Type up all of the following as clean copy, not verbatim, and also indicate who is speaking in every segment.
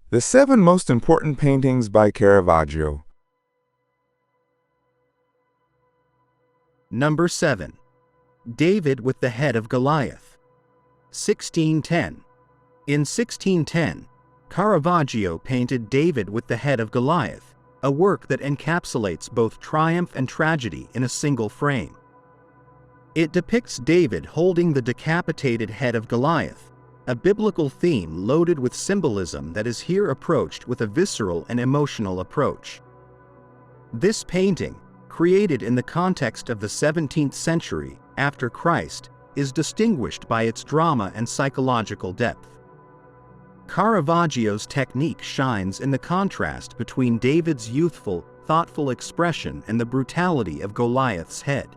Speaker 1: The 7 most important paintings by Caravaggio.
Speaker 2: Number 7. David with the head of Goliath. 1610. In 1610, Caravaggio painted David with the head of Goliath, a work that encapsulates both triumph and tragedy in a single frame. It depicts David holding the decapitated head of Goliath, a biblical theme loaded with symbolism that is here approached with a visceral and emotional approach. This painting, created in the context of the 17th century after Christ, is distinguished by its drama and psychological depth. Caravaggio's technique shines in the contrast between David's youthful, thoughtful expression and the brutality of Goliath's head.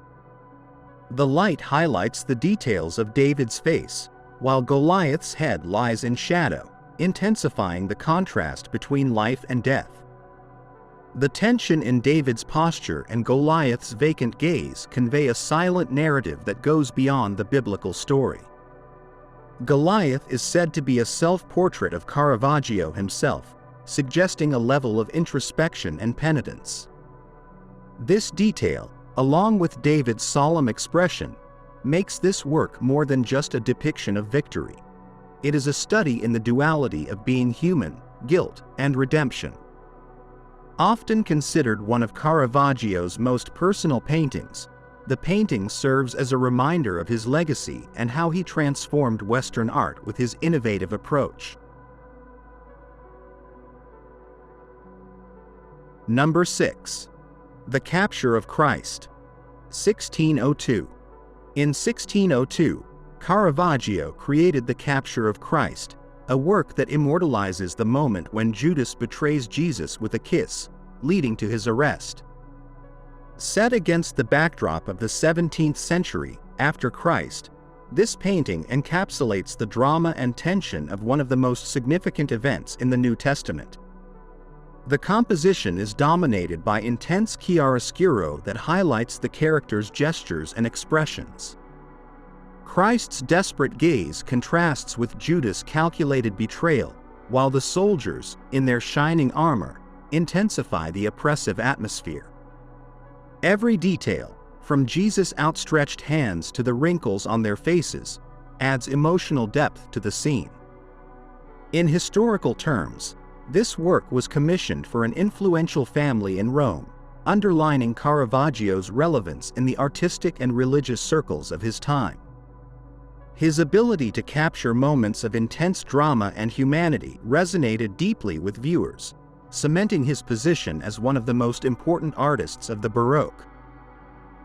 Speaker 2: The light highlights the details of David's face, while Goliath's head lies in shadow, intensifying the contrast between life and death. The tension in David's posture and Goliath's vacant gaze convey a silent narrative that goes beyond the biblical story. Goliath is said to be a self-portrait of Caravaggio himself, suggesting a level of introspection and penitence. This detail, along with David's solemn expression, makes this work more than just a depiction of victory. It is a study in the duality of being human, guilt, and redemption. Often considered one of Caravaggio's most personal paintings, the painting serves as a reminder of his legacy and how he transformed Western art with his innovative approach. Number 6. The Capture of Christ. 1602. In 1602, Caravaggio created The Capture of Christ, a work that immortalizes the moment when Judas betrays Jesus with a kiss, leading to his arrest. Set against the backdrop of the 17th century after Christ, this painting encapsulates the drama and tension of one of the most significant events in the New Testament. The composition is dominated by intense chiaroscuro that highlights the character's gestures and expressions. Christ's desperate gaze contrasts with Judas' calculated betrayal, while the soldiers, in their shining armor, intensify the oppressive atmosphere. Every detail, from Jesus' outstretched hands to the wrinkles on their faces, adds emotional depth to the scene. In historical terms, this work was commissioned for an influential family in Rome, underlining Caravaggio's relevance in the artistic and religious circles of his time. His ability to capture moments of intense drama and humanity resonated deeply with viewers, cementing his position as one of the most important artists of the Baroque.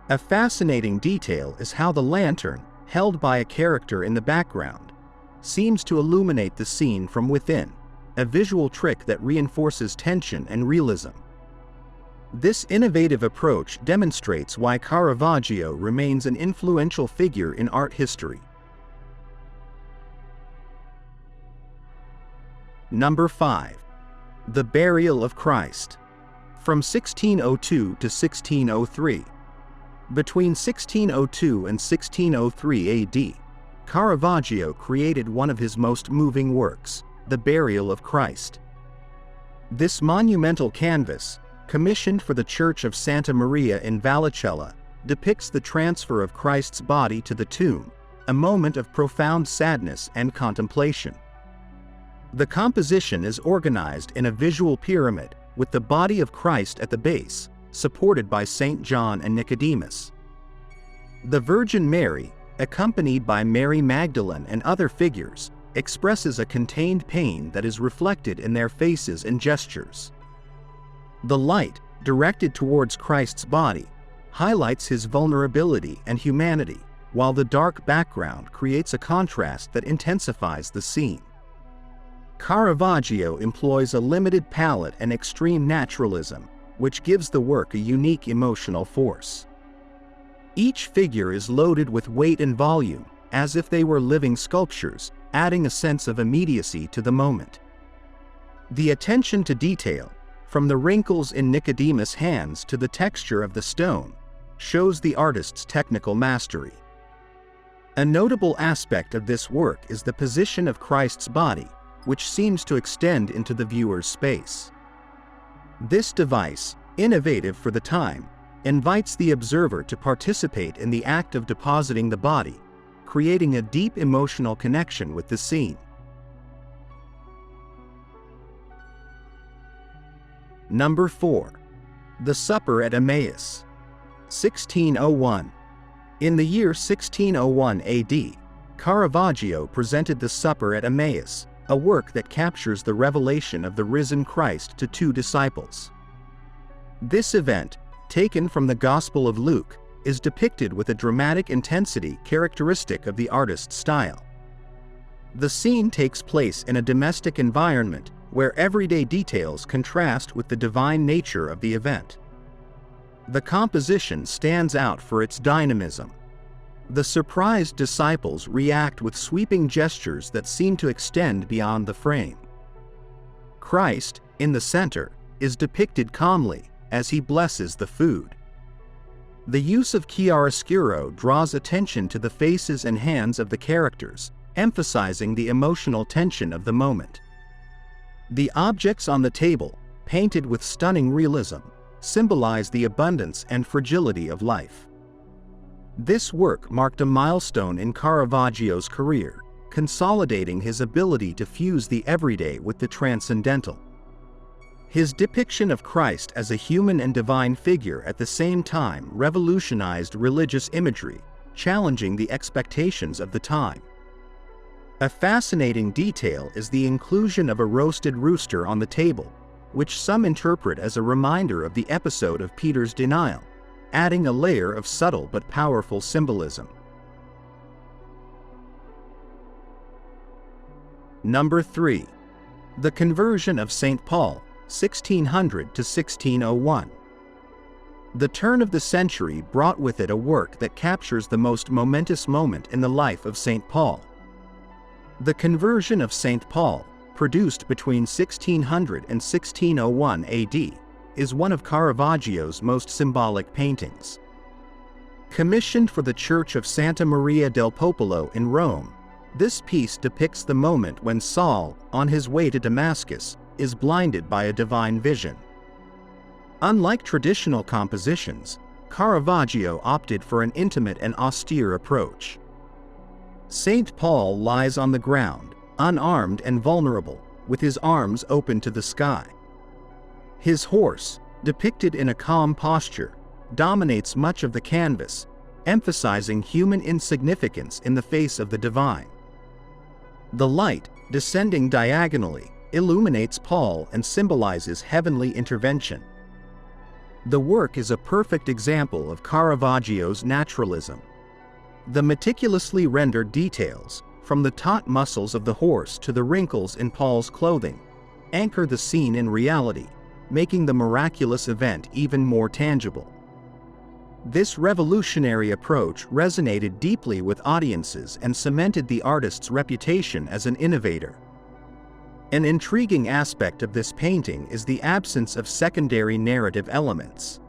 Speaker 2: A fascinating detail is how the lantern, held by a character in the background, seems to illuminate the scene from within, a visual trick that reinforces tension and realism. This innovative approach demonstrates why Caravaggio remains an influential figure in art history. Number 5. The Burial of Christ. From 1602 to 1603. Between 1602 and 1603 AD, Caravaggio created one of his most moving works, The Burial of Christ. This monumental canvas, commissioned for the Church of Santa Maria in Vallicella, depicts the transfer of Christ's body to the tomb, a moment of profound sadness and contemplation. The composition is organized in a visual pyramid, with the body of Christ at the base, supported by St. John and Nicodemus. The Virgin Mary, accompanied by Mary Magdalene and other figures, expresses a contained pain that is reflected in their faces and gestures. The light, directed towards Christ's body, highlights his vulnerability and humanity, while the dark background creates a contrast that intensifies the scene. Caravaggio employs a limited palette and extreme naturalism, which gives the work a unique emotional force. Each figure is loaded with weight and volume, as if they were living sculptures, adding a sense of immediacy to the moment. The attention to detail, from the wrinkles in Nicodemus' hands to the texture of the stone, shows the artist's technical mastery. A notable aspect of this work is the position of Christ's body, which seems to extend into the viewer's space. This device, innovative for the time, invites the observer to participate in the act of depositing the body, creating a deep emotional connection with the scene. Number 4. The Supper at Emmaus. 1601. In the year 1601 AD, Caravaggio presented the Supper at Emmaus, a work that captures the revelation of the risen Christ to two disciples. This event, taken from the Gospel of Luke, is depicted with a dramatic intensity characteristic of the artist's style. The scene takes place in a domestic environment where everyday details contrast with the divine nature of the event. The composition stands out for its dynamism. The surprised disciples react with sweeping gestures that seem to extend beyond the frame. Christ, in the center, is depicted calmly as he blesses the food. The use of chiaroscuro draws attention to the faces and hands of the characters, emphasizing the emotional tension of the moment. The objects on the table, painted with stunning realism, symbolize the abundance and fragility of life. This work marked a milestone in Caravaggio's career, consolidating his ability to fuse the everyday with the transcendental. His depiction of Christ as a human and divine figure at the same time revolutionized religious imagery, challenging the expectations of the time. A fascinating detail is the inclusion of a roasted rooster on the table, which some interpret as a reminder of the episode of Peter's denial, adding a layer of subtle but powerful symbolism. Number 3. The Conversion of St. Paul, 1600 to 1601. The turn of the century brought with it a work that captures the most momentous moment in the life of St. Paul. The Conversion of St. Paul, produced between 1600 and 1601 AD, is one of Caravaggio's most symbolic paintings. Commissioned for the Church of Santa Maria del Popolo in Rome, this piece depicts the moment when Saul, on his way to Damascus, is blinded by a divine vision. Unlike traditional compositions, Caravaggio opted for an intimate and austere approach. St. Paul lies on the ground, unarmed and vulnerable, with his arms open to the sky. His horse, depicted in a calm posture, dominates much of the canvas, emphasizing human insignificance in the face of the divine. The light, descending diagonally, illuminates Paul and symbolizes heavenly intervention. The work is a perfect example of Caravaggio's naturalism. The meticulously rendered details, from the taut muscles of the horse to the wrinkles in Paul's clothing, anchor the scene in reality, making the miraculous event even more tangible. This revolutionary approach resonated deeply with audiences and cemented the artist's reputation as an innovator. An intriguing aspect of this painting is the absence of secondary narrative elements.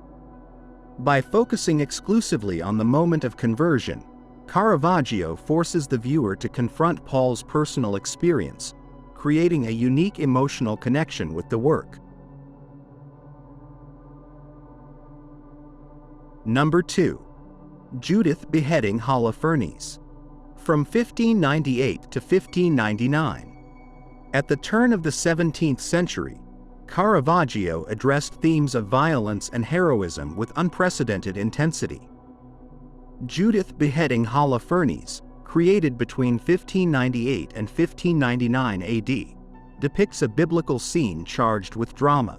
Speaker 2: By focusing exclusively on the moment of conversion, Caravaggio forces the viewer to confront Paul's personal experience, creating a unique emotional connection with the work. Number 2. Judith beheading Holofernes. From 1598 to 1599. At the turn of the 17th century, Caravaggio addressed themes of violence and heroism with unprecedented intensity. Judith beheading Holofernes, created between 1598 and 1599 AD, depicts a biblical scene charged with drama.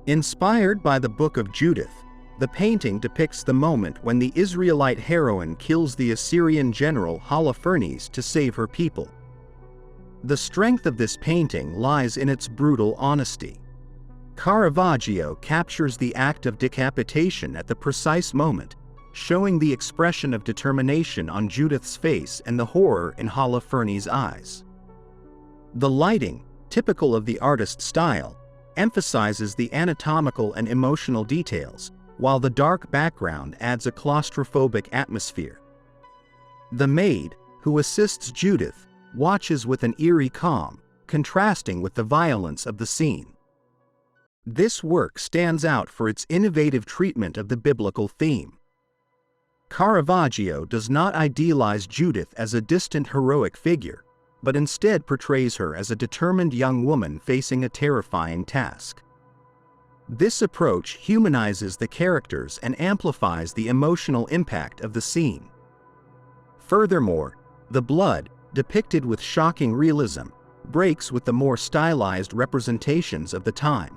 Speaker 2: Inspired by the Book of Judith, the painting depicts the moment when the Israelite heroine kills the Assyrian general Holofernes to save her people. The strength of this painting lies in its brutal honesty. Caravaggio captures the act of decapitation at the precise moment, showing the expression of determination on Judith's face and the horror in Holofernes' eyes. The lighting, typical of the artist's style, emphasizes the anatomical and emotional details, while the dark background adds a claustrophobic atmosphere. The maid, who assists Judith, watches with an eerie calm, contrasting with the violence of the scene. This work stands out for its innovative treatment of the biblical theme. Caravaggio does not idealize Judith as a distant heroic figure, but instead portrays her as a determined young woman facing a terrifying task. This approach humanizes the characters and amplifies the emotional impact of the scene. Furthermore, the blood, depicted with shocking realism, breaks with the more stylized representations of the time.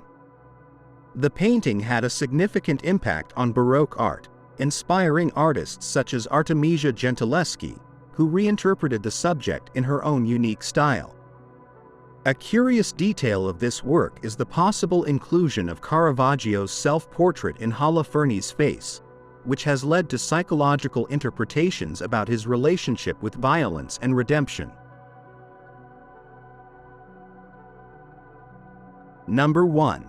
Speaker 2: The painting had a significant impact on Baroque art, inspiring artists such as Artemisia Gentileschi, who reinterpreted the subject in her own unique style. A curious detail of this work is the possible inclusion of Caravaggio's self-portrait in Holofernes' face, which has led to psychological interpretations about his relationship with violence and redemption. Number 1.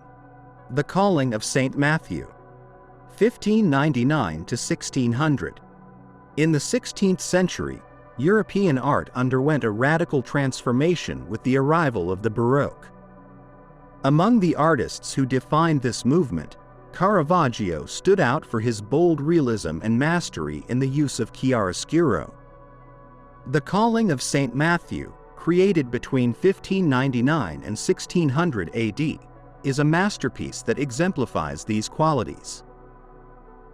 Speaker 2: The Calling of St. Matthew, 1599 to 1600. In the 16th century, European art underwent a radical transformation with the arrival of the Baroque. Among the artists who defined this movement, Caravaggio stood out for his bold realism and mastery in the use of chiaroscuro. The Calling of St. Matthew, created between 1599 and 1600 AD, is a masterpiece that exemplifies these qualities.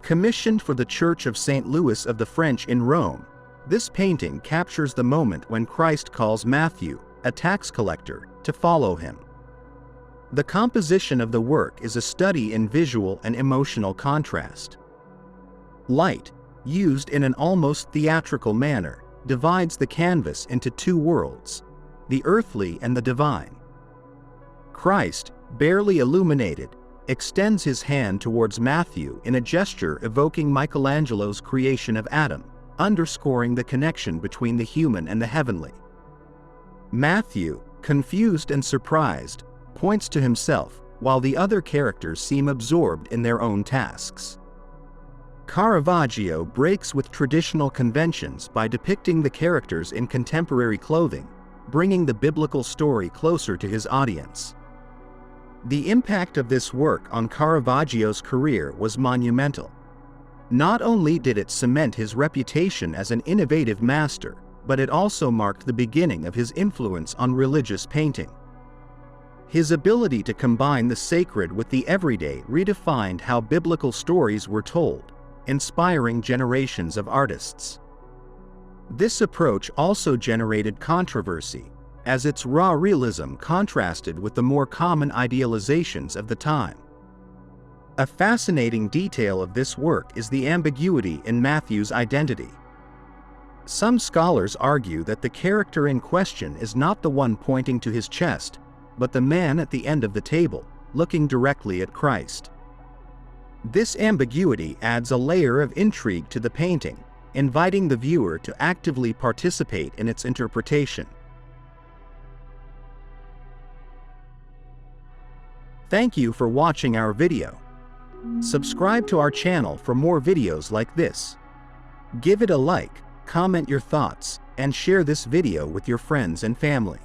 Speaker 2: Commissioned for the Church of St. Louis of the French in Rome, this painting captures the moment when Christ calls Matthew, a tax collector, to follow him. The composition of the work is a study in visual and emotional contrast. Light, used in an almost theatrical manner, divides the canvas into two worlds, the earthly and the divine. Christ, barely illuminated, extends his hand towards Matthew in a gesture evoking Michelangelo's creation of Adam, underscoring the connection between the human and the heavenly. Matthew, confused and surprised, points to himself, while the other characters seem absorbed in their own tasks. Caravaggio breaks with traditional conventions by depicting the characters in contemporary clothing, bringing the biblical story closer to his audience. The impact of this work on Caravaggio's career was monumental. Not only did it cement his reputation as an innovative master, but it also marked the beginning of his influence on religious painting. His ability to combine the sacred with the everyday redefined how biblical stories were told, inspiring generations of artists. This approach also generated controversy, as its raw realism contrasted with the more common idealizations of the time. A fascinating detail of this work is the ambiguity in Matthew's identity. Some scholars argue that the character in question is not the one pointing to his chest, but the man at the end of the table, looking directly at Christ. This ambiguity adds a layer of intrigue to the painting, inviting the viewer to actively participate in its interpretation. Thank you for watching our video. Subscribe to our channel for more videos like this. Give it a like, comment your thoughts, and share this video with your friends and family.